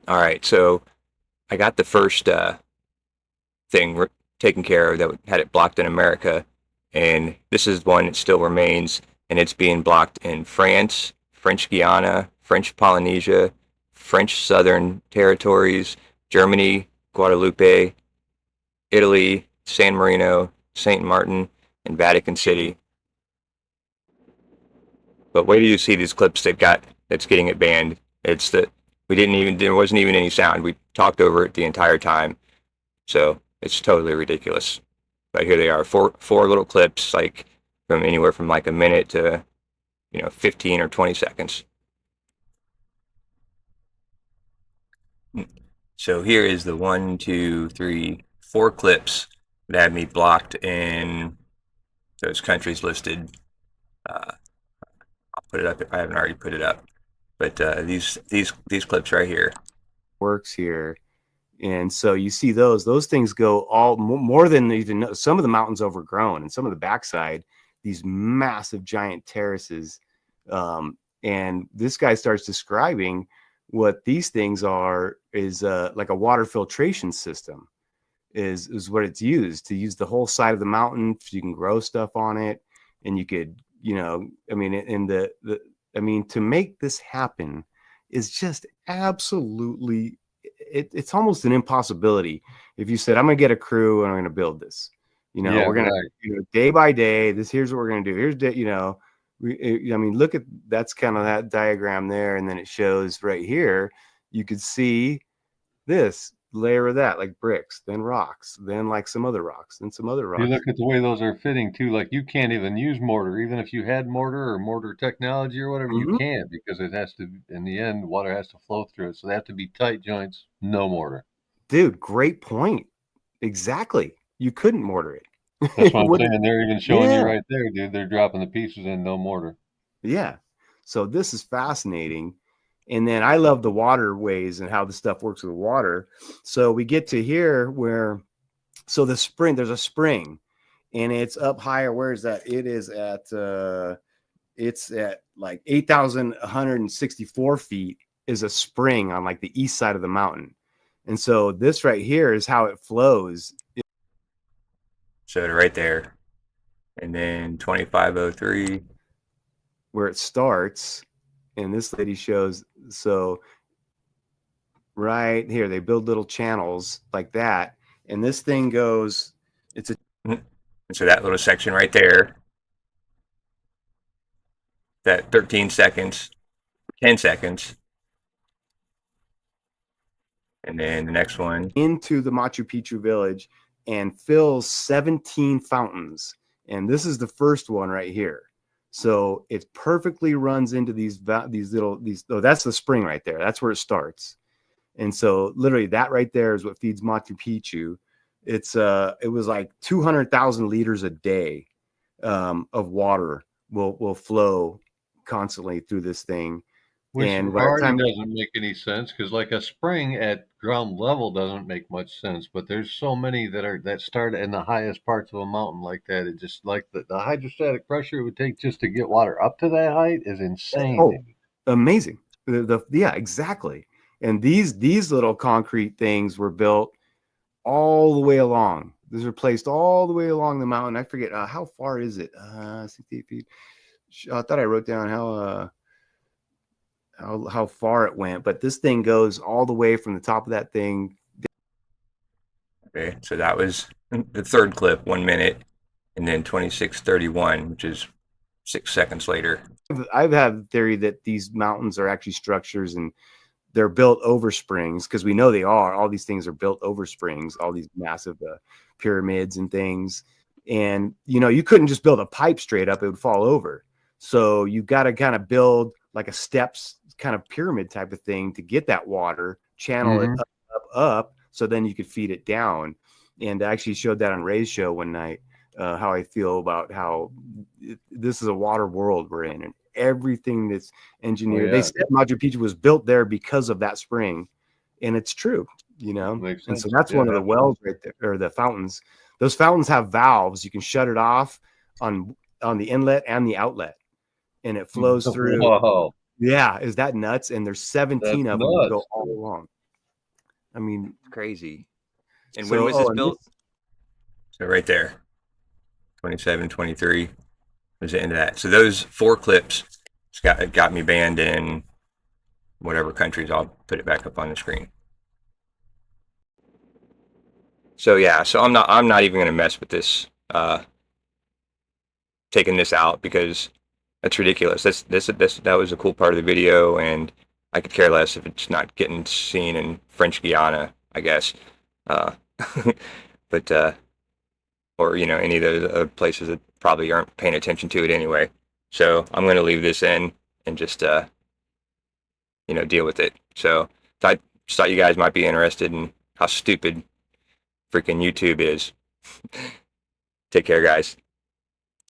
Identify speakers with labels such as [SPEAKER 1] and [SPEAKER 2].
[SPEAKER 1] All right, so I got the first thing taken care of that had it blocked in America, and this is one that still remains, and it's being blocked in France, French Guiana, French Polynesia, French Southern Territories, Germany, Guadeloupe, Italy, San Marino, Saint Martin, and Vatican City. But wait till you see these clips that's getting it banned. It's that there wasn't even any sound. We talked over it the entire time. So it's totally ridiculous. But here they are, four little clips, like from anywhere from like a minute to 15 or 20 seconds. So here is the 4 clips that have me blocked in those countries listed. I'll put it up if I haven't already put it up. But these clips right here
[SPEAKER 2] works here. And so you see those things go all more than even some of the mountains overgrown, and some of the backside, these massive giant terraces. And this guy starts describing what these things are is like a water filtration system is what it's used to use the whole side of the mountain. So you can grow stuff on it, and you could, I mean, in to make this happen is just absolutely, it's almost an impossibility. If you said, I'm going to get a crew and I'm going to build this, we're going to, day by day, here's what we're going to do. Here's, look at, that's kind of that diagram there. And then it shows right here, you could see this layer of that, like bricks, then rocks, then like some other rocks, then some other rocks.
[SPEAKER 3] You look at the way those are fitting too, like you can't even use mortar. Even if you had mortar or mortar technology or whatever, you can't, because it has to, in the end, water has to flow through it. So they have to be tight joints, no mortar.
[SPEAKER 2] Dude, great point. Exactly. You couldn't mortar it.
[SPEAKER 3] That's what I'm saying. They're even showing you right there, dude. They're dropping the pieces in, no mortar.
[SPEAKER 2] Yeah. So this is fascinating. And then I love the waterways and how the stuff works with the water. So we get to here where, so the spring, there's a spring, and it's up higher. Where is that? It's at like 8,164 feet is a spring on like the east side of the mountain. And so this right here is how it flows.
[SPEAKER 1] So right there. And then 2503.
[SPEAKER 2] Where it starts. And this lady shows, so right here, they build little channels like that. And this thing goes, it's a.
[SPEAKER 1] So that little section right there, that 13 seconds, 10 seconds. And then the next one.
[SPEAKER 2] Into the Machu Picchu village and fills 17 fountains. And this is the first one right here. So it perfectly runs into these. Oh, that's the spring right there. That's where it starts. And so literally that right there is what feeds Machu Picchu. It was like 200,000 liters a day of water will flow constantly through this thing.
[SPEAKER 3] Which already doesn't make any sense, because like a spring at ground level doesn't make much sense. But there's so many that start in the highest parts of a mountain like that. It just, like the hydrostatic pressure it would take just to get water up to that height is insane.
[SPEAKER 2] Oh, amazing. Yeah, exactly. And these little concrete things were built all the way along. These are placed all the way along the mountain. I forget how far is it? 68 feet. I thought I wrote down how far it went, but this thing goes all the way from the top of that thing.
[SPEAKER 1] Okay, so that was the third clip, 1 minute, and then 26:31, which is 6 seconds later.
[SPEAKER 2] I've had theory that these mountains are actually structures and they're built over springs, because we know they are. All these things are built over springs, all these massive pyramids and things. And, you couldn't just build a pipe straight up, it would fall over. So you got to kind of build like a steps kind of pyramid type of thing to get that water, channel it up, so then you could feed it down. And I actually showed that on Ray's show one night, how I feel about how this is a water world we're in, and everything that's engineered. They said Machu Picchu was built there because of that spring, and it's true, and so that's one of the wells right there, or the fountains. Those fountains have valves. You can shut it off on the inlet and the outlet, and it flows through.
[SPEAKER 3] Whoa.
[SPEAKER 2] Yeah, is that nuts? And there's 17 of them that go all along. I mean,
[SPEAKER 1] It's crazy. And when
[SPEAKER 2] so,
[SPEAKER 1] was this
[SPEAKER 2] and
[SPEAKER 1] built? So right there, 27, 23 was the end of that. So those 4 clips got me banned in whatever countries. I'll put it back up on the screen. So yeah, so I'm not even gonna mess with this, taking this out, because that's ridiculous. That was a cool part of the video, and I could care less if it's not getting seen in French Guiana, I guess. Uh, but or any of those other places that probably aren't paying attention to it anyway. So I'm gonna leave this in and just deal with it. So I just thought you guys might be interested in how stupid freaking YouTube is. Take care, guys.